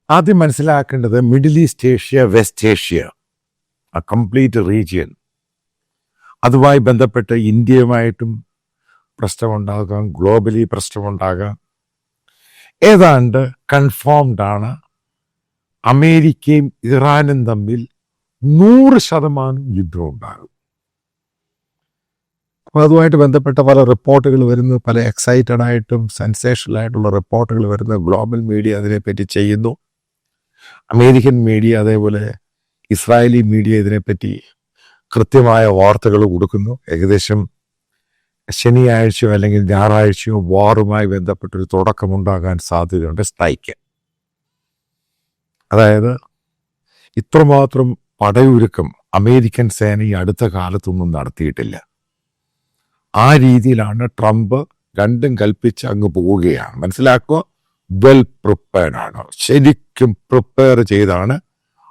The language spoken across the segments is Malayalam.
ആദ്യം മനസ്സിലാക്കേണ്ടത് middle east Asia, west Asia, ആ കംപ്ലീറ്റ് റീജിയൻ, അതുമായി ബന്ധപ്പെട്ട് ഇന്ത്യയുമായിട്ടും പ്രശ്നമുണ്ടാകാം, ഗ്ലോബലി പ്രശ്നമുണ്ടാകാം. ഏതാണ്ട് കൺഫേംഡ് ആണ് അമേരിക്കയും ഇറാനും തമ്മിൽ 100% യുദ്ധം ഉണ്ടാകും. അപ്പോൾ അതുമായിട്ട് ബന്ധപ്പെട്ട പല റിപ്പോർട്ടുകൾ വരുന്നു, പല എക്സൈറ്റഡ് ആയിട്ടും സെൻസേഷണൽ ആയിട്ടുള്ള റിപ്പോർട്ടുകൾ വരുന്നു. ഗ്ലോബൽ മീഡിയ അതിനെപ്പറ്റി ചെയ്യുന്നു, അമേരിക്കൻ മീഡിയ അതേപോലെ ഇസ്രായേലി മീഡിയ ഇതിനെപ്പറ്റി കൃത്യമായ വാർത്തകൾ കൊടുക്കുന്നു. ഏകദേശം ശനിയാഴ്ചയോ അല്ലെങ്കിൽ ഞായറാഴ്ചയോ വാറുമായി ബന്ധപ്പെട്ടൊരു തുടക്കമുണ്ടാകാൻ സാധ്യതയുണ്ട്. സ്ട്രൈക്ക്, അതായത് ഇത്രമാത്രം പടയൊരുക്കം അമേരിക്കൻ സേന ഈ അടുത്ത കാലത്തൊന്നും നടത്തിയിട്ടില്ല. ആ രീതിയിലാണ് ട്രംപ് രണ്ടും കൽപ്പിച്ച് അങ്ങ് പോവുകയാണ്. മനസ്സിലാക്കുക, വെൽ പ്രിപ്പയർഡ് ആണ്, ശരിക്കും പ്രിപ്പയർ ചെയ്താണ്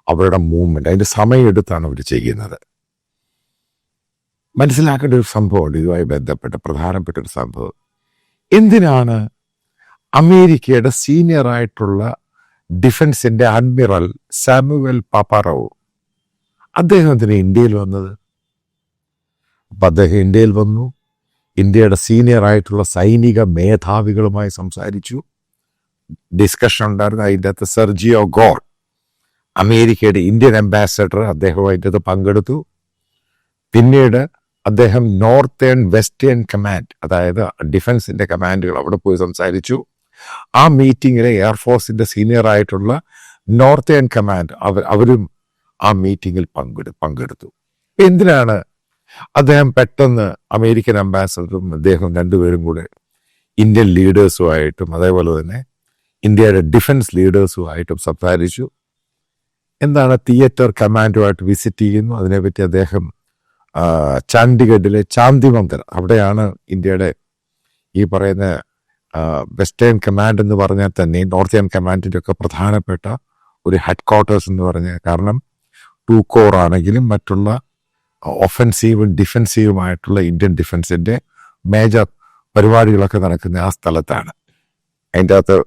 അവരുടെ മൂവ്മെന്റ്. അതിന്റെ സമയമെടുത്താണ് അവർ ചെയ്യുന്നത്. മനസ്സിലാക്കേണ്ട ഒരു സംഭവമുണ്ട് ഇതുമായി ബന്ധപ്പെട്ട പ്രധാനപ്പെട്ട ഒരു സംഭവം. എന്തിനാണ് അമേരിക്കയുടെ സീനിയർ ആയിട്ടുള്ള ഡിഫൻസിന്റെ അഡ്മിറൽ സാമുവൽ പാപ്പാറോ അദ്ദേഹത്തിന് ഇന്ത്യയിൽ വന്നത്? അപ്പം അദ്ദേഹം ഇന്ത്യയിൽ വന്നു, ഇന്ത്യയുടെ സീനിയർ ആയിട്ടുള്ള സൈനിക മേധാവികളുമായി സംസാരിച്ചു, ഡിസ്കഷൻ ഉണ്ടായിരുന്നു. അതിൻ്റെ അകത്ത് സെർജിയോ ഗോർ, അമേരിക്കയുടെ ഇന്ത്യൻ അംബാസഡർ, അദ്ദേഹം അതിൻ്റെ അകത്ത് പങ്കെടുത്തു. പിന്നീട് അദ്ദേഹം നോർത്തേൺ വെസ്റ്റേൺ കമാൻഡ്, അതായത് ഡിഫൻസിന്റെ കമാൻഡുകൾ, അവിടെ പോയി സംസാരിച്ചു. ആ മീറ്റിങ്ങിൽ എയർഫോഴ്സിന്റെ സീനിയർ ആയിട്ടുള്ള നോർത്തേൺ കമാൻഡ് അവരും ആ മീറ്റിങ്ങിൽ പങ്കെടുത്തു. എന്തിനാണ് അദ്ദേഹം പെട്ടെന്ന് അമേരിക്കൻ അംബാസഡറും അദ്ദേഹം രണ്ടുപേരും കൂടെ ഇന്ത്യൻ ലീഡേഴ്സുമായിട്ടും അതേപോലെ തന്നെ ഇന്ത്യയുടെ ഡിഫൻസ് ലീഡേഴ്സുമായിട്ടും സംസാരിച്ചു? എന്താണ്, തിയേറ്റർ കമാൻഡുമായിട്ട് വിസിറ്റ് ചെയ്യുന്നു. അതിനെപ്പറ്റി അദ്ദേഹം ചണ്ഡീഗഡിലെ ചാന്തി മന്ദിർ, അവിടെയാണ് ഇന്ത്യയുടെ ഈ പറയുന്ന വെസ്റ്റേൺ കമാൻഡ് എന്ന് പറഞ്ഞാൽ തന്നെ നോർത്തേൺ കമാൻഡിൻ്റെ ഒക്കെ പ്രധാനപ്പെട്ട ഒരു ഹെഡ് ക്വാർട്ടേഴ്സ് എന്ന് പറഞ്ഞാൽ, കാരണം 2 കോർ ആണെങ്കിലും മറ്റുള്ള ഒഫൻസീവും ഡിഫൻസീവുമായിട്ടുള്ള ഇന്ത്യൻ ഡിഫൻസിന്റെ മേജർ പരിപാടികളൊക്കെ നടക്കുന്ന ആ സ്ഥലത്താണ്. അതിൻ്റെ അകത്ത്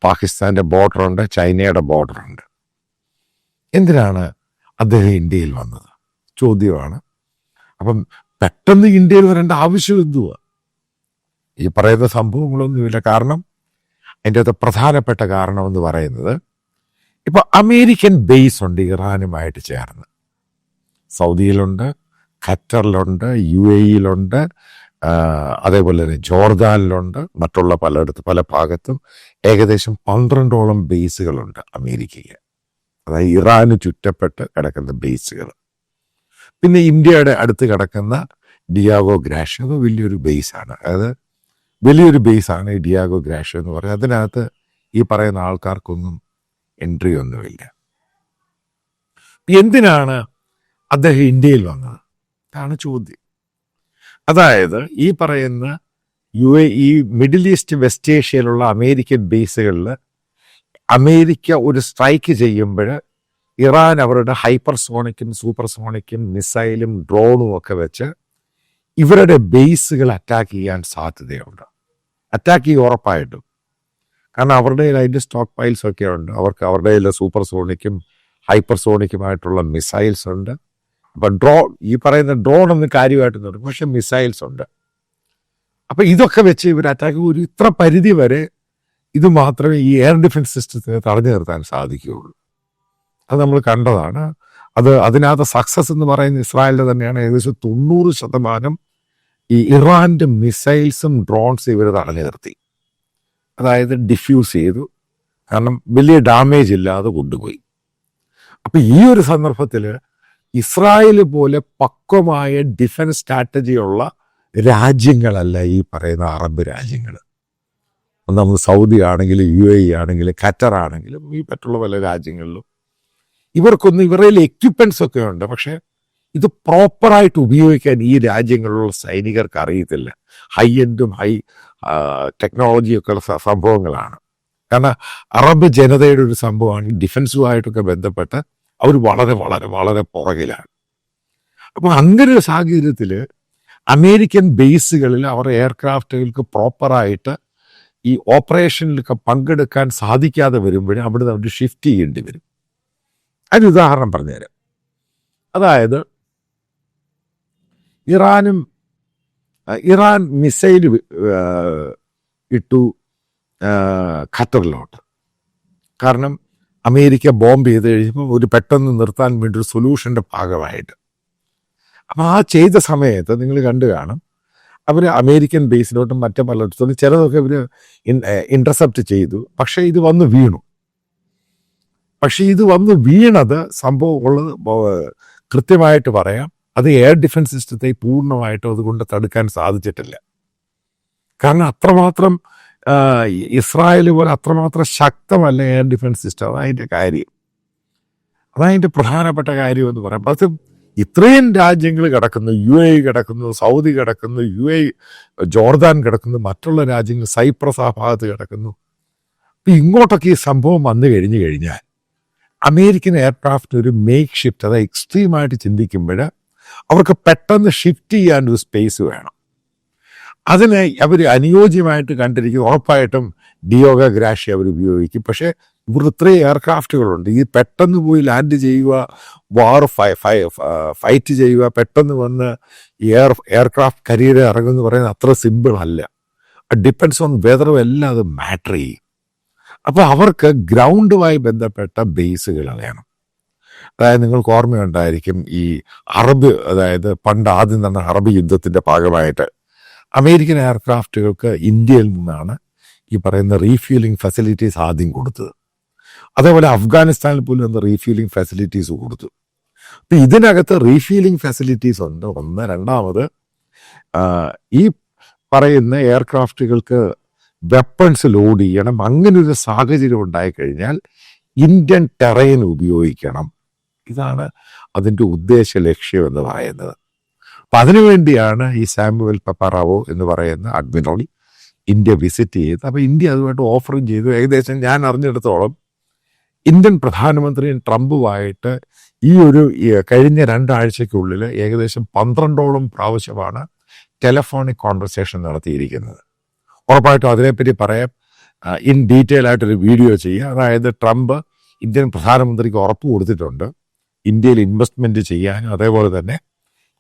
പാകിസ്ഥാന്റെ ബോർഡറുണ്ട്, ചൈനയുടെ ബോർഡറുണ്ട്. എന്തിനാണ് അദ്ദേഹം ഇന്ത്യയിൽ വന്നത് ചോദ്യമാണ്. അപ്പം പെട്ടെന്ന് ഇന്ത്യയിൽ വരേണ്ട ആവശ്യം എന്തുവാ? ഈ പറയുന്ന സംഭവങ്ങളൊന്നുമില്ല. കാരണം അതിൻ്റെ അകത്ത് പ്രധാനപ്പെട്ട കാരണം എന്ന് പറയുന്നത്, ഇപ്പൊ അമേരിക്കൻ ബേസ് ഉണ്ട് ഇറാനുമായിട്ട് ചേർന്ന്. സൗദിയിലുണ്ട്, ഖത്തറിലുണ്ട്, UAE-യിലുണ്ട്, അതേപോലെ തന്നെ ജോർദാനിലുണ്ട്, മറ്റുള്ള പല ഭാഗത്തും ഏകദേശം 12ഓളം ബേസുകളുണ്ട് അമേരിക്കയ്ക്ക്. അതായത് ഇറാന് ചുറ്റപ്പെട്ട് കിടക്കുന്ന ബേസുകൾ. പിന്നെ ഇന്ത്യയുടെ അടുത്ത് കിടക്കുന്ന ഡിയാഗോ ഗ്രാഷ്യ, അത് വലിയൊരു ബേസാണ്. അതായത് വലിയൊരു ബേസാണ് ഈ ഡിയാഗോ ഗ്രാഷ്യ എന്ന് പറയുന്നത്. അതിനകത്ത് ഈ പറയുന്ന ആൾക്കാർക്കൊന്നും എൻട്രി ഒന്നുമില്ല. എന്തിനാണ് അദ്ദേഹം ഇന്ത്യയിൽ വന്നത്? ഇതാണ് ചോദ്യം. അതായത് ഈ പറയുന്ന UAE, മിഡിൽ ഈസ്റ്റ്, വെസ്റ്റ് ഏഷ്യയിലുള്ള അമേരിക്കൻ ബേസുകളിൽ അമേരിക്ക ഒരു സ്ട്രൈക്ക് ചെയ്യുമ്പോൾ ഇറാൻ അവരുടെ ഹൈപ്പർസോണിക്കും സൂപ്പർസോണിക്കും മിസൈലും ഡ്രോണും ഒക്കെ വെച്ച് ഇവരുടെ ബേസുകൾ അറ്റാക്ക് ചെയ്യാൻ സാധ്യതയുണ്ട്. അറ്റാക്ക് ചെയ്യും ഉറപ്പായിട്ടും. കാരണം അവരുടെ അതിൻ്റെ സ്റ്റോക്ക് പൈൽസ് ഒക്കെ ഉണ്ട്. അവർക്ക് അവരുടെ സൂപ്പർസോണിക്കും ഹൈപ്പർസോണിക്കുമായിട്ടുള്ള മിസൈൽസ് ഉണ്ട്. അപ്പം ഈ പറയുന്ന ഡ്രോൺ ഒന്നും കാര്യമായിട്ട് നടക്കും, പക്ഷെ മിസൈൽസ് ഉണ്ട്. അപ്പം ഇതൊക്കെ വെച്ച് ഇവർ അറ്റാക്ക് ഒരു ഇത്ര പരിധി വരെ ഇത് മാത്രമേ ഈ എയർ ഡിഫൻസ് സിസ്റ്റത്തിന് തടഞ്ഞു നിർത്താൻ സാധിക്കുകയുള്ളൂ. അത് നമ്മൾ കണ്ടതാണ്. അതിനകത്ത് സക്സസ് എന്ന് പറയുന്നത് ഇസ്രായേലിൻ്റെ തന്നെയാണ്. ഏകദേശം 90% ഈ ഇറാന്റെ മിസൈൽസും ഡ്രോൺസും ഇവർ തടഞ്ഞു നിർത്തി. അതായത് ഡിഫ്യൂസ് ചെയ്തു. കാരണം വലിയ ഡാമേജ് ഇല്ലാതെ കൊണ്ടുപോയി. അപ്പം ഈ ഒരു സന്ദർഭത്തിൽ ഇസ്രായേൽ പോലെ പക്വമായ ഡിഫൻസ് സ്ട്രാറ്റജിയുള്ള രാജ്യങ്ങളല്ല ഈ പറയുന്ന അറബ് രാജ്യങ്ങൾ. നമ്മൾ സൗദി ആണെങ്കിലും UAE ആണെങ്കിലും ഖത്തർ ആണെങ്കിലും ഈ മറ്റുള്ള പല രാജ്യങ്ങളിലും ഇവർക്കൊന്നും ഇവരുടെ എക്യുപ്മെന്റ്സ് ഒക്കെ ഉണ്ട്, പക്ഷെ ഇത് പ്രോപ്പറായിട്ട് ഉപയോഗിക്കാൻ ഈ രാജ്യങ്ങളിലുള്ള സൈനികർക്ക് അറിയത്തില്ല. ഹൈ എൻഡും ഹൈ ടെക്നോളജിയൊക്കെ ഉള്ള സംഭവങ്ങളാണ്. കാരണം അറബ് ജനതയുടെ ഒരു സംഭവമാണ് ഡിഫൻസുമായിട്ടൊക്കെ ബന്ധപ്പെട്ട് അവർ വളരെ വളരെ വളരെ പുറകിലാണ്. അപ്പോൾ അങ്ങനെ ഒരു സാഹചര്യത്തിൽ അമേരിക്കൻ ബേസുകളിൽ അവർ എയർക്രാഫ്റ്റുകൾക്ക് പ്രോപ്പറായിട്ട് ഈ ഓപ്പറേഷനിലൊക്കെ പങ്കെടുക്കാൻ സാധിക്കാതെ വരുമ്പോഴേ അവിടുന്ന് അവർ ഷിഫ്റ്റ് ചെയ്യേണ്ടി വരും. അതിന് ഉദാഹരണം പറഞ്ഞുതരാം. അതായത് ഇറാൻ മിസൈൽ ഇട്ടു ഖത്തറിലോട്ട്. കാരണം അമേരിക്ക ബോംബ് ചെയ്ത് കഴിയുമ്പോൾ ഒരു പെട്ടെന്ന് നിർത്താൻ വേണ്ടി ഒരു സൊല്യൂഷൻ്റെ ഭാഗമായിട്ട്. അപ്പം ആ ചെയ്ത സമയത്ത് നിങ്ങൾ കണ്ടു കാണും, അവർ അമേരിക്കൻ ബേസിലോട്ടും മറ്റു പലയിടത്തും ചിലതൊക്കെ ഇവർ ഇൻ്റർസെപ്റ്റ് ചെയ്തു. പക്ഷേ ഇത് വന്ന് വീണു. പക്ഷേ ഇത് വന്ന് വീണത് സംഭവം ഉള്ളത് കൃത്യമായിട്ട് പറയാം, അത് എയർ ഡിഫൻസ് സിസ്റ്റത്തെ പൂർണ്ണമായിട്ടും അതുകൊണ്ട് തടുക്കാൻ സാധിച്ചിട്ടില്ല. കാരണം അത്രമാത്രം ഇസ്രായേൽ പോലെ അത്രമാത്രം ശക്തമല്ല എയർ ഡിഫൻസ് സിസ്റ്റം. അതതിൻ്റെ കാര്യം, അതതിൻ്റെ പ്രധാനപ്പെട്ട കാര്യം എന്ന് പറയാം. അത് ഇത്രയും രാജ്യങ്ങൾ കിടക്കുന്നു, UAE കിടക്കുന്നു, സൗദി കിടക്കുന്നു, ജോർദാൻ കിടക്കുന്നു, മറ്റുള്ള രാജ്യങ്ങൾ സൈപ്രസ് ആ ഭാഗത്ത് കിടക്കുന്നു. അപ്പം ഇങ്ങോട്ടൊക്കെ ഈ സംഭവം വന്നു കഴിഞ്ഞു കഴിഞ്ഞാൽ അമേരിക്കൻ എയർക്രാഫ്റ്റ് ഒരു മേക്ക് ഷിഫ്റ്റ്, അത് എക്സ്ട്രീമായിട്ട് ചിന്തിക്കുമ്പോൾ അവർക്ക് പെട്ടെന്ന് ഷിഫ്റ്റ് ചെയ്യാൻ ഒരു സ്പേസ് വേണം. അതിന് അവർ അനുയോജ്യമായിട്ട് കണ്ടിരിക്കും. ഉറപ്പായിട്ടും ഡിയോഗ ഗ്രാഷി അവർ ഉപയോഗിക്കും. പക്ഷേ ഇവിടെ ഇത്രയും എയർക്രാഫ്റ്റുകളുണ്ട്. ഈ പെട്ടെന്ന് പോയി ലാൻഡ് ചെയ്യുക, ഫൈറ്റ് ചെയ്യുക, പെട്ടെന്ന് വന്ന് എയർക്രാഫ്റ്റ് കരിയർ ഇറങ്ങുമെന്ന് പറയുന്നത് അത്ര സിമ്പിൾ അല്ല. ഡിപ്പെൻഡ്സ് ഓൺ വെതറും എല്ലാം അത് മാറ്റർ ചെയ്യും. അപ്പോൾ അവർക്ക് ഗ്രൗണ്ടുമായി ബന്ധപ്പെട്ട ബേസുകൾ വേണം. അതായത് നിങ്ങൾക്ക് ഓർമ്മയുണ്ടായിരിക്കും, ഈ അതായത് പണ്ട് ആദ്യം നടന്ന അറബ് യുദ്ധത്തിൻ്റെ ഭാഗമായിട്ട് അമേരിക്കൻ എയർക്രാഫ്റ്റുകൾക്ക് ഇന്ത്യയിൽ നിന്നാണ് ഈ പറയുന്ന റീഫ്യൂലിംഗ് ഫെസിലിറ്റീസ് ആദ്യം കൊടുത്തത്. അതേപോലെ അഫ്ഗാനിസ്ഥാനിൽ പോലും എന്ന റീഫ്യൂലിംഗ് ഫെസിലിറ്റീസ് കൊടുത്തു. അപ്പം ഇതിനകത്ത് റീഫ്യൂലിംഗ് ഫെസിലിറ്റീസ് ഉണ്ട്. ഒന്ന്. രണ്ടാമത് ഈ പറയുന്ന എയർക്രാഫ്റ്റുകൾക്ക് വെപ്പൺസ് ലോഡ് ചെയ്യണം. അങ്ങനെ ഒരു സാഹചര്യം ഉണ്ടായിക്കഴിഞ്ഞാൽ ഇന്ത്യൻ ടെറൈൻ ഉപയോഗിക്കണം. ഇതാണ് അതിൻ്റെ ഉദ്ദേശ ലക്ഷ്യം എന്ന് പറയുന്നത്. അപ്പം അതിനുവേണ്ടിയാണ് ഈ സാമുവൽ പപ്പാറാവോ എന്ന് പറയുന്ന അഡ്മിറൽ ഇന്ത്യ വിസിറ്റ് ചെയ്ത്. അപ്പോൾ ഇന്ത്യ അതുമായിട്ട് ഓഫറും ചെയ്തു. ഏകദേശം ഞാൻ അറിഞ്ഞിടത്തോളം ഇന്ത്യൻ പ്രധാനമന്ത്രി ട്രംപുമായിട്ട് കഴിഞ്ഞ 2 ആഴ്ചയ്ക്കുള്ളിൽ ഏകദേശം 12ഓളം പ്രാവശ്യമാണ് ടെലഫോണിക് കോൺവെർസേഷൻ നടത്തിയിരിക്കുന്നത്. ഉറപ്പായിട്ടും അതിനെപ്പറ്റി പറയാം, ഇൻ ഡീറ്റെയിൽ ആയിട്ടൊരു വീഡിയോ ചെയ്യുക. അതായത് ട്രംപ് ഇന്ത്യൻ പ്രധാനമന്ത്രിക്ക് ഉറപ്പ് കൊടുത്തിട്ടുണ്ട് ഇന്ത്യയിൽ ഇൻവെസ്റ്റ്മെൻറ്റ് ചെയ്യാനും, അതേപോലെ തന്നെ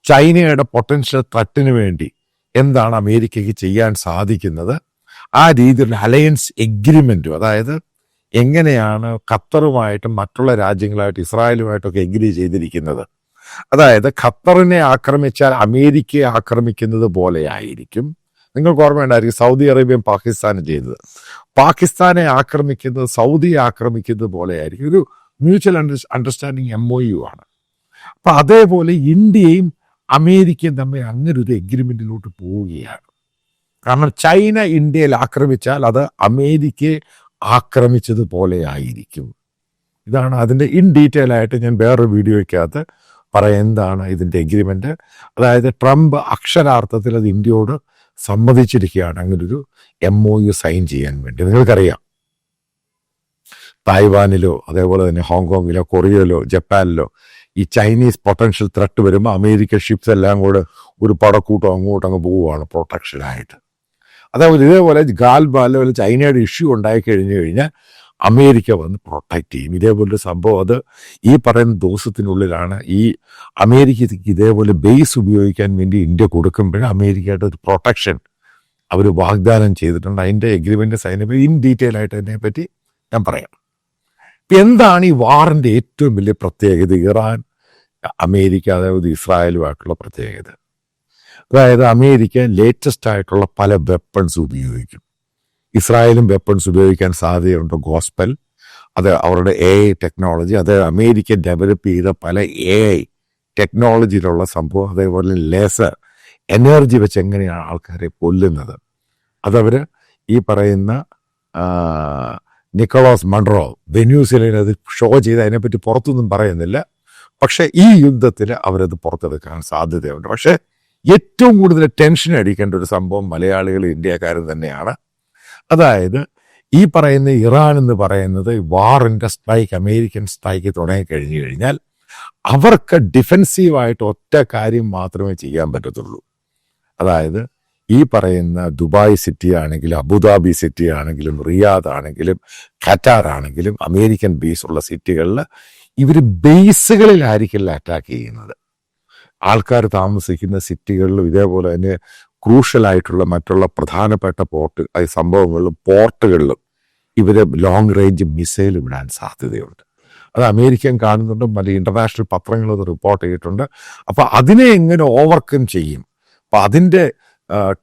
ചൈനയുടെ പൊട്ടൻഷ്യൽ ത്രട്ടിന് വേണ്ടി എന്താണ് അമേരിക്കയ്ക്ക് ചെയ്യാൻ സാധിക്കുന്നത്, ആ രീതിയിലുള്ള അലയൻസ് എഗ്രിമെൻറ്റും, അതായത് എങ്ങനെയാണ് ഖത്തറുമായിട്ടും മറ്റുള്ള രാജ്യങ്ങളായിട്ട് ഇസ്രായേലുമായിട്ടൊക്കെ എഗ്രി ചെയ്തിരിക്കുന്നത്. അതായത് ഖത്തറിനെ ആക്രമിച്ചാൽ അമേരിക്കയെ ആക്രമിക്കുന്നത് പോലെയായിരിക്കും. നിങ്ങൾക്ക് ഓർമ്മയുണ്ടായിരിക്കും സൗദി അറേബ്യയും പാകിസ്ഥാനും ചെയ്തത്. പാകിസ്ഥാനെ ആക്രമിക്കുന്നത് സൗദിയെ ആക്രമിക്കുന്നത് പോലെയായിരിക്കും. ഒരു മ്യൂച്വൽ അണ്ടർസ്റ്റാൻഡിങ് MOU ആണ്. അപ്പം അതേപോലെ ഇന്ത്യയും അമേരിക്കയും തമ്മിൽ അങ്ങനെ ഒരു എഗ്രിമെൻറ്റിലോട്ട് പോവുകയാണ്. കാരണം ചൈന ഇന്ത്യയിൽ ആക്രമിച്ചാൽ അത് അമേരിക്കയെ ആക്രമിച്ചതുപോലെ ആയിരിക്കും. ഇതാണ് അതിൻ്റെ ഇൻ ഡീറ്റെയിൽ ആയിട്ട് ഞാൻ വേറൊരു വീഡിയോയ്ക്കകത്ത് പറയാം എന്താണ് ഇതിൻ്റെ എഗ്രിമെൻറ്റ്. അതായത് ട്രംപ് അക്ഷരാർത്ഥത്തിൽ അത് ഇന്ത്യയോട് സമ്മതിച്ചിരിക്കുകയാണ് അങ്ങനൊരു MOU സൈൻ ചെയ്യാൻ വേണ്ടി. നിങ്ങൾക്കറിയാം, തായ്വാനിലോ അതേപോലെ തന്നെ ഹോങ്കോങ്ങിലോ കൊറിയയിലോ ജപ്പാനിലോ ഈ ചൈനീസ് പൊട്ടൻഷ്യൽ ത്രെട്ട് വരുമ്പോൾ അമേരിക്കൻ ഷിപ്സ് എല്ലാം കൂടെ ഒരു പടക്കൂട്ടം അങ്ങ് പോവുകയാണ് പ്രൊട്ടക്ഷനായിട്ട്. അതേപോലെ ഇതേപോലെ ഗാൽബാലോ ചൈനയുടെ ഇഷ്യൂ ഉണ്ടായി കഴിഞ്ഞാൽ അമേരിക്ക വന്ന് പ്രൊട്ടക്റ്റ് ചെയ്യും. ഇതേപോലൊരു സംഭവം അത് ഈ പറയുന്ന ദിവസത്തിനുള്ളിലാണ് ഈ അമേരിക്കയ്ക്ക് ഇതേപോലെ ബേസ് ഉപയോഗിക്കാൻ വേണ്ടി ഇന്ത്യ കൊടുക്കുമ്പോൾ അമേരിക്കയുടെ ഒരു പ്രൊട്ടക്ഷൻ അവർ വാഗ്ദാനം ചെയ്തിട്ടുണ്ട്. അതിൻ്റെ എഗ്രിമെൻ്റ് സൈൻ ചെയ്യുമ്പോൾ ഇൻ ഡീറ്റെയിൽ ആയിട്ട് അതിനെപ്പറ്റി ഞാൻ പറയാം. ഇപ്പം എന്താണ് ഈ വാറിൻ്റെ ഏറ്റവും വലിയ പ്രത്യേകത? ഇറാൻ, അമേരിക്ക, അതായത് ഇസ്രായേലുമായിട്ടുള്ള പ്രത്യേകത. അതായത് അമേരിക്ക ലേറ്റസ്റ്റ് ആയിട്ടുള്ള പല വെപ്പൺസ് ഉപയോഗിക്കും. ഇസ്രായേലും വെപ്പൺസ് ഉപയോഗിക്കാൻ സാധ്യതയുണ്ട്. ഗോസ്പെൽ, അത് അവരുടെ AI ടെക്നോളജി, അത് അമേരിക്ക ഡെവലപ്പ് ചെയ്ത പല AI ടെക്നോളജിയിലുള്ള സംഭവം. അതേപോലെ ലേസർ എനർജി വെച്ച് എങ്ങനെയാണ് ആൾക്കാരെ കൊല്ലുന്നത്, അതവർ ഈ പറയുന്ന നിക്കോളാസ് മൺറോ വെനൂസിലിന് അത് ഷോ ചെയ്ത് അതിനെപ്പറ്റി പുറത്തൊന്നും പറയുന്നില്ല. പക്ഷേ ഈ യുദ്ധത്തിൽ അവരത് പുറത്തെടുക്കാൻ സാധ്യതയുണ്ട്. പക്ഷേ ഏറ്റവും കൂടുതൽ ടെൻഷൻ അടിക്കേണ്ട ഒരു സംഭവം മലയാളികൾ, ഇന്ത്യക്കാർ തന്നെയാണ്. അതായത് ഈ പറയുന്ന ഇറാൻ എന്ന് പറയുന്നത് വാറിൻ്റെ സ്ട്രൈക്ക്, അമേരിക്കൻ സ്ട്രൈക്ക് തുടങ്ങിക്കഴിഞ്ഞു കഴിഞ്ഞാൽ അവർക്ക് ഡിഫെൻസീവായിട്ട് ഒറ്റ കാര്യം മാത്രമേ ചെയ്യാൻ പറ്റത്തുള്ളൂ. അതായത് ഈ പറയുന്ന ദുബായ് സിറ്റി ആണെങ്കിലും അബുദാബി സിറ്റി ആണെങ്കിലും റിയാദ് ആണെങ്കിലും ഖറ്റാർ ആണെങ്കിലും അമേരിക്കൻ ബേസ് ഉള്ള സിറ്റികളിൽ ഇവർ ബേസുകളിലായിരിക്കില്ല അറ്റാക്ക് ചെയ്യുന്നത്. ആൾക്കാർ താമസിക്കുന്ന സിറ്റികളിലും ഇതേപോലെ തന്നെ ക്രൂഷ്യലായിട്ടുള്ള മറ്റുള്ള പ്രധാനപ്പെട്ട സംഭവങ്ങളിലും പോർട്ടുകളിലും ഇവർ ലോങ് റേഞ്ച് മിസൈൽ വിടാൻ സാധ്യതയുണ്ട്. അത് അമേരിക്കൻ കാണുന്നുണ്ട്, പല ഇന്റർനാഷണൽ പത്രങ്ങളും അത് റിപ്പോർട്ട് ചെയ്തിട്ടുണ്ട്. അപ്പൊ അതിനെ എങ്ങനെ ഓവർകം ചെയ്യും, അപ്പൊ അതിൻ്റെ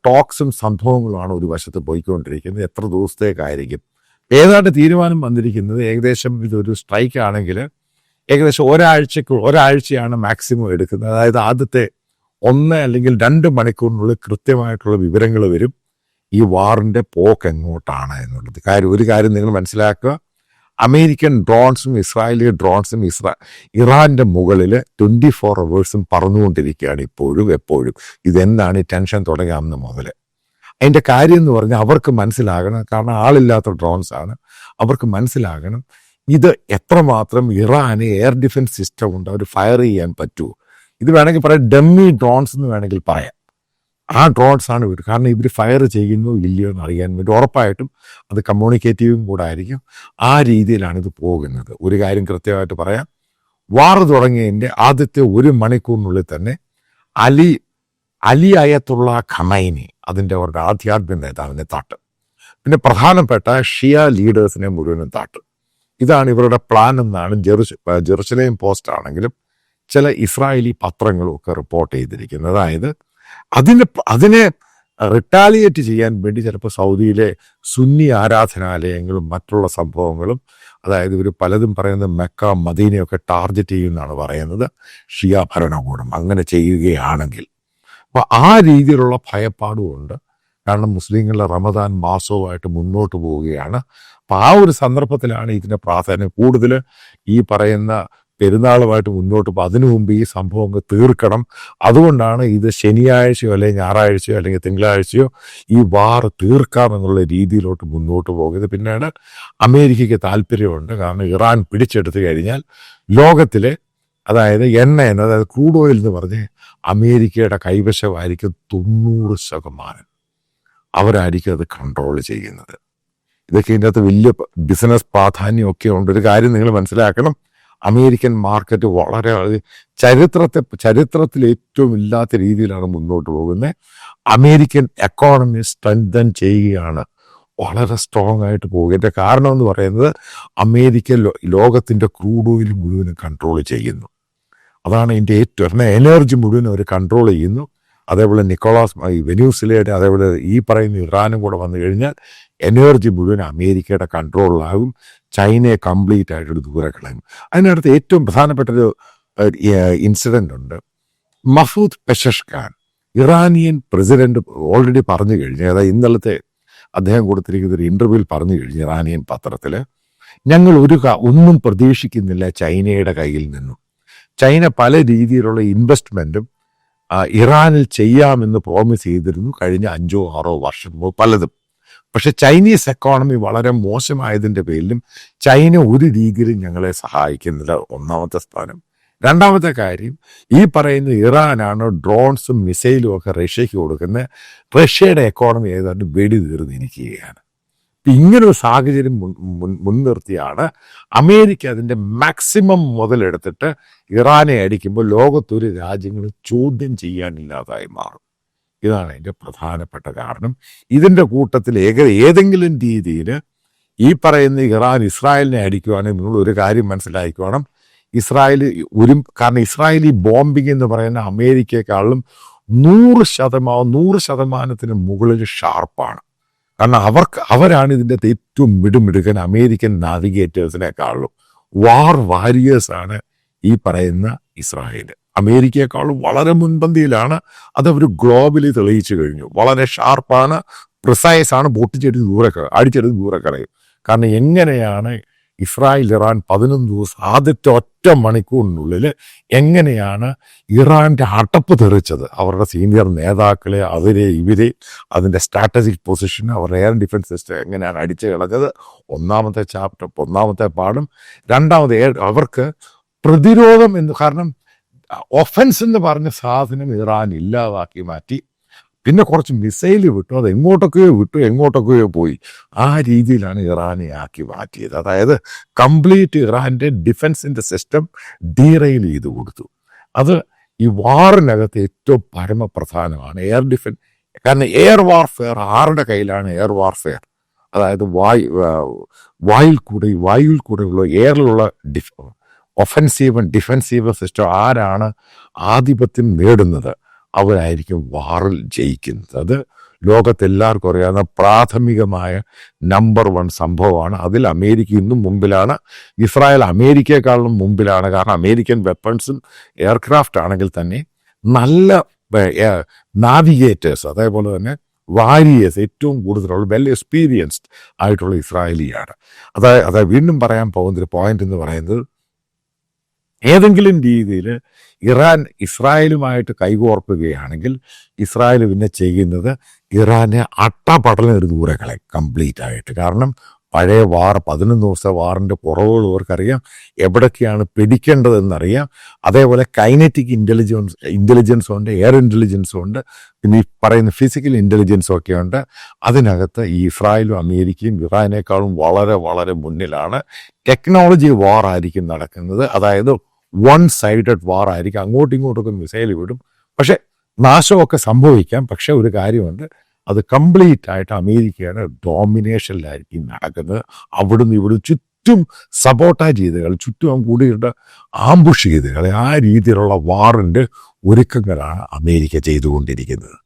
ടോക്സും സംഭവങ്ങളുമാണ് ഒരു വശത്ത് പോയിക്കൊണ്ടിരിക്കുന്നത്. എത്ര ദിവസത്തേക്കായിരിക്കും ഏതാണ്ട് തീരുമാനം വന്നിരിക്കുന്നത്? ഏകദേശം ഇതൊരു സ്ട്രൈക്ക് ആണെങ്കിൽ ഏകദേശം ഒരാഴ്ചയാണ് മാക്സിമം എടുക്കുന്നത്. അതായത് ആദ്യത്തെ 1 അല്ലെങ്കിൽ 2 മണിക്കൂറിനുള്ളിൽ കൃത്യമായിട്ടുള്ള വിവരങ്ങൾ വരും ഈ വാറിന്റെ പോക്ക് എങ്ങോട്ടാണ് എന്നുള്ളത്. ഒരു കാര്യം നിങ്ങൾ മനസ്സിലാക്കുക, അമേരിക്കൻ ഡ്രോൺസും ഇസ്രായേലി ഡ്രോൺസും ഇറാന്റെ മുകളിൽ 24 അവേഴ്സും പറന്നുകൊണ്ടിരിക്കുകയാണ് എപ്പോഴും. ഇതെന്താണ് ഈ ടെൻഷൻ തുടങ്ങാമെന്ന് മുതൽ. അതിന്റെ കാര്യം എന്ന് പറഞ്ഞാൽ അവർക്ക് മനസ്സിലാകണം, കാരണം ആളില്ലാത്ത ഡ്രോൺസ് ആണ്, അവർക്ക് മനസ്സിലാകണം ഇത് എത്രമാത്രം ഇറാന് എയർ ഡിഫൻസ് സിസ്റ്റം ഉണ്ട്, അവർ ഫയർ ചെയ്യാൻ പറ്റുമോ. ഇത് വേണമെങ്കിൽ പറയാം ഡമ്മി ഡ്രോൺസ് എന്ന് വേണമെങ്കിൽ പറയാം. ആ ഡ്രോൺസ് ആണ് ഇവർ, കാരണം ഇവർ ഫയർ ചെയ്യുന്നോ ഇല്ലയോ എന്ന് അറിയാൻ വേണ്ടി. ഉറപ്പായിട്ടും അത് കമ്മ്യൂണിക്കേറ്റീവും കൂടെ ആയിരിക്കും. ആ രീതിയിലാണ് ഇത് പോകുന്നത്. ഒരു കാര്യം കൃത്യമായിട്ട് പറയാം, വാർ തുടങ്ങിയതിൻ്റെ ആദ്യത്തെ 1 മണിക്കൂറിനുള്ളിൽ തന്നെ അലി അയത്തുള്ള ഖമൈനി, അതിൻ്റെ അവരുടെ ആധ്യാത്മിക നേതാവിനെ താട്ട്, പിന്നെ പ്രധാനപ്പെട്ട ഷിയ ലീഡേഴ്സിനെ മുഴുവനും താട്ട്. ഇതാണ് ഇവരുടെ പ്ലാൻ എന്നാണ് ജെറുസലേം പോസ്റ്റ് ആണെങ്കിലും ചില ഇസ്രായേലി പത്രങ്ങളും ഒക്കെ റിപ്പോർട്ട് ചെയ്തിരിക്കുന്നത്. അതായത് അതിനെ റിട്ടാലിയേറ്റ് ചെയ്യാൻ വേണ്ടി ചിലപ്പോൾ സൗദിയിലെ സുന്നി ആരാധനാലയങ്ങളും മറ്റുള്ള സംഭവങ്ങളും, അതായത് ഇവർ പലതും പറയുന്നത് മെക്ക മദീനയൊക്കെ ടാർഗറ്റ് ചെയ്യുമെന്നാണ് പറയുന്നത് ഷിയ ഭരണകൂടം അങ്ങനെ ചെയ്യുകയാണെങ്കിൽ. അപ്പോൾ ആ രീതിയിലുള്ള ഭയപ്പാടുമുണ്ട്. കാരണം മുസ്ലിങ്ങളുടെ റമദാൻ മാസവുമായിട്ട് മുന്നോട്ട് പോവുകയാണ്. അപ്പം ആ ഒരു സന്ദർഭത്തിലാണ് ഇതിൻ്റെ പ്രാധാന്യം കൂടുതൽ. ഈ പറയുന്ന പെരുന്നാളുമായിട്ട് മുന്നോട്ട് പോകും, അതിനു മുമ്പ് ഈ സംഭവം തീർക്കണം. അതുകൊണ്ടാണ് ഇത് ശനിയാഴ്ചയോ അല്ലെങ്കിൽ ഞായറാഴ്ചയോ അല്ലെങ്കിൽ തിങ്കളാഴ്ചയോ ഈ വാർ തീർക്കാമെന്നുള്ള രീതിയിലോട്ട് മുന്നോട്ട് പോകുന്നത്. പിന്നീട് അമേരിക്കയ്ക്ക് താല്പര്യമുണ്ട്, കാരണം ഇറാൻ പിടിച്ചെടുത്തു കഴിഞ്ഞാൽ ലോകത്തിലെ, അതായത് അതായത് ക്രൂഡ് ഓയിൽ എന്ന് പറഞ്ഞ് അമേരിക്കയുടെ കൈവശമായിരിക്കും 90%. അവരായിരിക്കും അത് കൺട്രോൾ ചെയ്യുന്നത്. ഇതൊക്കെ ഇതിൻ്റെ അകത്ത് വലിയ ബിസിനസ് പ്രാധാന്യമൊക്കെ ഉണ്ട്. ഒരു കാര്യം നിങ്ങൾ മനസ്സിലാക്കണം, അമേരിക്കൻ മാർക്കറ്റ് വളരെ ചരിത്രത്തിൽ ഏറ്റവും ഇല്ലാത്ത രീതിയിലാണ് മുന്നോട്ട് പോകുന്നത്. അമേരിക്കൻ എക്കോണമി സ്ട്രെങ്തൻ ചെയ്യുകയാണ്, വളരെ സ്ട്രോങ് ആയിട്ട് പോകുന്നതിൻ്റെ കാരണം എന്ന് പറയുന്നത് അമേരിക്ക ലോകത്തിൻ്റെ ക്രൂഡ് ഓയിൽ മുഴുവനും കൺട്രോൾ ചെയ്യുന്നു. അതാണ് ഇതിൻ്റെ ഏറ്റവും എനർജി മുഴുവൻ അവർ കൺട്രോൾ ചെയ്യുന്നു. അതേപോലെ വെനസ്വേലയുടെ അതേപോലെ ഈ പറയുന്ന ഇറാനും കൂടെ വന്നു കഴിഞ്ഞാൽ എനർജി മുഴുവൻ അമേരിക്കയുടെ കൺട്രോളിലാകും. ചൈനയെ കംപ്ലീറ്റ് ആയിട്ട് ദൂരെ കളയും. അതിനടുത്ത് ഏറ്റവും പ്രധാനപ്പെട്ടൊരു ഇൻസിഡൻ്റ് ഉണ്ട്. മസൂദ് പെഷഷ്കാൻ, ഇറാനിയൻ പ്രസിഡന്റ്, ഓൾറെഡി പറഞ്ഞു കഴിഞ്ഞു. അതായത് ഇന്നലത്തെ അദ്ദേഹം കൊടുത്തിരിക്കുന്ന ഒരു ഇന്റർവ്യൂവിൽ പറഞ്ഞു കഴിഞ്ഞു ഇറാനിയൻ പത്രത്തിൽ, ഞങ്ങൾ ഒന്നും പ്രതീക്ഷിക്കുന്നില്ല ചൈനയുടെ കയ്യിൽ നിന്നും. ചൈന പല രീതിയിലുള്ള ഇൻവെസ്റ്റ്മെൻറ്റും ഇറാനിൽ ചെയ്യാമെന്ന് പ്രോമിസ് ചെയ്തിരുന്നു കഴിഞ്ഞ 5-6 വർഷം മുമ്പ് പലതും. പക്ഷെ ചൈനീസ് എക്കോണമി വളരെ മോശമായതിൻ്റെ പേരിലും ചൈന ഒരു രീതിയിലും ഞങ്ങളെ സഹായിക്കുന്നില്ല. ഒന്നാമത്തെ സ്ഥാനം. രണ്ടാമത്തെ കാര്യം, ഈ പറയുന്ന ഇറാനാണ് ഡ്രോൺസും മിസൈലും ഒക്കെ റഷ്യക്ക് കൊടുക്കുന്നത്. റഷ്യയുടെ എക്കോണമി ഏതാണ്ട് വെടി തീർന്നിരിക്കുകയാണ്. ഇങ്ങനൊരു സാഹചര്യം മുൻനിർത്തിയാണ് അമേരിക്ക അതിൻ്റെ മാക്സിമം മുതലെടുത്തിട്ട് ഇറാനെ അടിക്കുമ്പോൾ ലോകത്തൊരു രാജ്യങ്ങൾ ചോദ്യം ചെയ്യാനില്ലാതായി മാറും. ഇതാണ് അതിൻ്റെ പ്രധാനപ്പെട്ട കാരണം. ഇതിൻ്റെ കൂട്ടത്തിൽ ഏതെങ്കിലും രീതിയിൽ ഈ പറയുന്ന ഇസ്രായേലിനെ അടിക്കുവാണെങ്കിൽ നിങ്ങൾ ഒരു കാര്യം മനസ്സിലാക്കിക്കോണം, കാരണം ഇസ്രായേലി ബോംബിംഗ് എന്ന് പറയുന്ന അമേരിക്കയെക്കാളും 100% മുകളിൽ ഷാർപ്പാണ്. കാരണം അവരാണ് ഇതിൻ്റെ ഏറ്റവും മിടുമിടുക്കൻ അമേരിക്കൻ നാവിഗേറ്റേഴ്സിനെക്കാളും വാർ വാരിയേഴ്സാണ് ഈ പറയുന്ന ഇസ്രായേൽ. അമേരിക്കയെക്കാളും വളരെ മുൻപന്തിയിലാണ്. അതവർ ഗ്ലോബലി തെളിയിച്ചു കഴിഞ്ഞു. വളരെ ഷാർപ്പാണ്, പ്രിസൈസാണ്, അടിച്ചെടുത്ത് ദൂരെ കളയും. കാരണം എങ്ങനെയാണ് ഇസ്രായേൽ ഇറാൻ 11 ദിവസം ആദ്യത്തെ ഒറ്റ മണിക്കൂറിനുള്ളിൽ എങ്ങനെയാണ് ഇറാന്റെ അടപ്പ് തെറിച്ചത്, അവരുടെ സീനിയർ നേതാക്കളെ, ഇവരെ അതിൻ്റെ സ്ട്രാറ്റജിക് പൊസിഷൻ, അവരുടെ എയർ ഡിഫൻസ് സിസ്റ്റം എങ്ങനെയാണ് അടിച്ചു കളഞ്ഞത്. ഒന്നാമത്തെ ചാപ്റ്റർ, ഒന്നാമത്തെ പാഠം. രണ്ടാമത് അവർക്ക് പ്രതിരോധം കാരണം ഒഫൻസ് എന്ന് പറഞ്ഞ സാധനം ഇറാൻ ഇല്ലാതാക്കി മാറ്റി. പിന്നെ കുറച്ച് മിസൈൽ വിട്ടു, അത് എങ്ങോട്ടൊക്കെയോ പോയി. ആ രീതിയിലാണ് ഇറാനെ ആക്കി മാറ്റിയത്. അതായത് കംപ്ലീറ്റ് ഇറാൻ്റെ ഡിഫൻസിൻ്റെ സിസ്റ്റം ഡീറെയിൽ ചെയ്ത് കൊടുത്തു. അത് ഈ വാറിനകത്ത് ഏറ്റവും പരമപ്രധാനമാണ് എയർ ഡിഫൻസ്. കാരണം എയർ വാർഫെയർ ആരുടെ കയ്യിലാണ് എയർ വാർഫെയർ? അതായത് വായുവിൽ കൂടെയുള്ള എയറിലുള്ള ഒഫൻസീവ് ഡിഫൻസീവ് സിസ്റ്റം ആരാണ് ആധിപത്യം നേടുന്നത്, അവരായിരിക്കും വാറിൽ ജയിക്കുന്നത്. അത് ലോകത്തെല്ലാവർക്കും അറിയാവുന്ന പ്രാഥമികമായ നമ്പർ 1 സംഭവമാണ്. അതിൽ അമേരിക്ക ഇന്നും മുമ്പിലാണ്. ഇസ്രായേൽ അമേരിക്കയെക്കാളും മുമ്പിലാണ്. കാരണം അമേരിക്കൻ വെപ്പൺസും എയർക്രാഫ്റ്റ് ആണെങ്കിൽ തന്നെ നല്ല നാവിഗേറ്റേഴ്സ്, അതേപോലെ തന്നെ വാരിയേഴ്സ് ഏറ്റവും കൂടുതലുള്ള വെൽ എക്സ്പീരിയൻസ്ഡ് ആയിട്ടുള്ള ഇസ്രായേലിയാണ്. അതായത് വീണ്ടും പറയാൻ പോകുന്നൊരു പോയിന്റ് എന്ന് പറയുന്നത്, ഏതെങ്കിലും രീതിയിൽ ഇറാൻ ഇസ്രായേലുമായിട്ട് കൈകോർക്കുകയാണെങ്കിൽ ഇസ്രായേൽ പിന്നെ ചെയ്യുന്നത് ഇറാനെ അട്ടപടലം ഒരു ദൂരെ കളയും കംപ്ലീറ്റ് ആയിട്ട്. കാരണം പഴയ 11 ദിവസത്തെ വാറിൻ്റെ കുറവുകൾ അവർക്കറിയാം, എവിടൊക്കെയാണ് പിടിക്കേണ്ടതെന്നറിയാം. അതേപോലെ കൈനറ്റിക് ഇൻ്റലിജൻസും ഉണ്ട്, എയർ ഇൻ്റലിജൻസും ഉണ്ട്, പിന്നെ ഈ പറയുന്ന ഫിസിക്കൽ ഇൻ്റലിജൻസും ഒക്കെ ഉണ്ട്. അതിനകത്ത് ഈ ഇസ്രായേലും അമേരിക്കയും ഇറാനേക്കാളും വളരെ വളരെ മുന്നിലാണ്. ടെക്നോളജി വാർ ആയിരിക്കും നടക്കുന്നത്. അതായത് 1 സൈഡഡ് വാർ ആയിരിക്കും. അങ്ങോട്ടും ഇങ്ങോട്ടൊക്കെ മിസൈൽ വിടും, പക്ഷെ നാശമൊക്കെ സംഭവിക്കാം. പക്ഷെ ഒരു കാര്യമുണ്ട്, അത് കംപ്ലീറ്റ് ആയിട്ട് അമേരിക്കയുടെ ഡോമിനേഷനിലായിരിക്കും നടക്കുന്നത്. അവിടുന്ന് ഇവിടെ ചുറ്റും സബോട്ടാജ് ചെയ്തുകൾ, ചുറ്റും കൂടിയിട്ട് ആംബുഷ് ചെയ്തുകൾ, ആ രീതിയിലുള്ള വാറിൻ്റെ ഒരുക്കങ്ങളാണ് അമേരിക്ക ചെയ്തുകൊണ്ടിരിക്കുന്നത്.